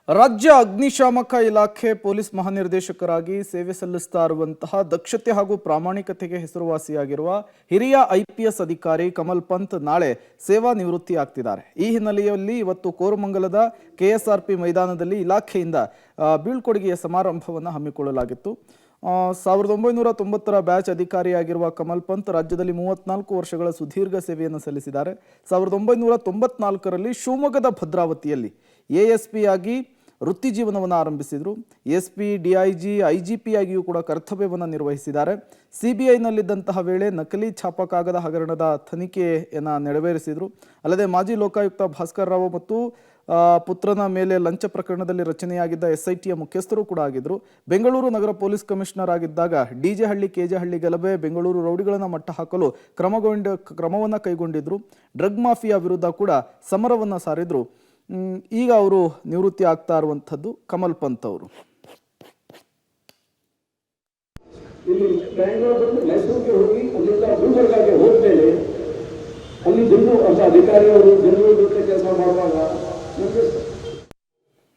ರಾಜ್ಯ ಅಗ್ನಿಶಾಮಕ ಇಲಾಖೆ ಪೊಲೀಸ್ ಮಹಾನಿರ್ದೇಶಕರಾಗಿ ಸೇವೆ ಸಲ್ಲಿಸ್ತಾ ಇರುವಂತಹ ದಕ್ಷತೆ ಹಾಗೂ ಪ್ರಾಮಾಣಿಕತೆಗೆ ಹೆಸರುವಾಸಿಯಾಗಿರುವ ಹಿರಿಯ IPS ಅಧಿಕಾರಿ ಕಮಲ್ ಪಂತ್ ನಾಳೆ ಸೇವಾ ನಿವೃತ್ತಿ ಆಗ್ತಿದ್ದಾರೆ. ಈ ಹಿನ್ನೆಲೆಯಲ್ಲಿ ಇವತ್ತು ಕೋರಮಂಗಲದ KSRP ಮೈದಾನದಲ್ಲಿ ಇಲಾಖೆಯಿಂದ ಬೀಳ್ಕೊಡುಗೆಯ ಸಮಾರಂಭವನ್ನು ಹಮ್ಮಿಕೊಳ್ಳಲಾಗಿತ್ತು. 1990ರ ಬ್ಯಾಚ್ ಅಧಿಕಾರಿಯಾಗಿರುವ ಕಮಲ್ ಪಂತ್ ರಾಜ್ಯದಲ್ಲಿ 34 ವರ್ಷಗಳ ಸುದೀರ್ಘ ಸೇವೆಯನ್ನು ಸಲ್ಲಿಸಿದ್ದಾರೆ. 1994ರಲ್ಲಿ ಶಿವಮೊಗ್ಗದ ಭದ್ರಾವತಿಯಲ್ಲಿ ASP ಆಗಿ ವೃತ್ತಿ ಜೀವನವನ್ನು ಆರಂಭಿಸಿದರು. SP, DIG, IGP ಆಗಿಯೂ ಕೂಡ ಕರ್ತವ್ಯವನ್ನು ನಿರ್ವಹಿಸಿದ್ದಾರೆ. CBIನಲ್ಲಿದ್ದಂತಹ ವೇಳೆ ನಕಲಿ ಛಾಪಕಾಗದ ಹಗರಣದ ತನಿಖೆಯನ್ನು ನೆರವೇರಿಸಿದರು. ಅಲ್ಲದೆ ಮಾಜಿ ಲೋಕಾಯುಕ್ತ ಭಾಸ್ಕರ್ ರಾವ್ ಮತ್ತು ಪುತ್ರನ ಮೇಲೆ ಲಂಚ ಪ್ರಕರಣದಲ್ಲಿ ರಚನೆಯಾಗಿದ್ದ SITಯ ಮುಖ್ಯಸ್ಥರು ಕೂಡ ಆಗಿದ್ದರು. ಬೆಂಗಳೂರು ನಗರ ಪೊಲೀಸ್ ಕಮಿಷನರ್ ಆಗಿದ್ದಾಗ DJ ಹಳ್ಳಿ KJ ಹಳ್ಳಿ ಗಲಭೆ ಬೆಂಗಳೂರು ರೌಡಿಗಳನ್ನು ಮಟ್ಟ ಹಾಕಲು ಕ್ರಮವನ್ನು ಕೈಗೊಂಡಿದ್ರು. ಡ್ರಗ್ ಮಾಫಿಯಾ ವಿರುದ್ಧ ಕೂಡ ಸಮರವನ್ನು ಸಾರಿದ್ರು. ಈಗ ಅವರು ನಿವೃತ್ತಿ ಆಗ್ತಾ ಇರುವಂಥದ್ದು ಕಮಲ್ ಪಂತ್ ಅವರು. ಇಲ್ಲಿ ಬ್ಯಾಂಗ್ಳೂರು ಮೈಸೂರಿಗೆ ಹೋಗಿ ಅಲ್ಲಿಂದ ಗುಲ್ಬರ್ಗಾಗೆ ಹೋದ್ಮೇಲೆ ಅಲ್ಲಿ ಜನರು ಅಧಿಕಾರಿಯವರು ಜನರ ಜೊತೆ ಕೆಲಸ ಮಾಡುವಾಗ ನಮಗೆ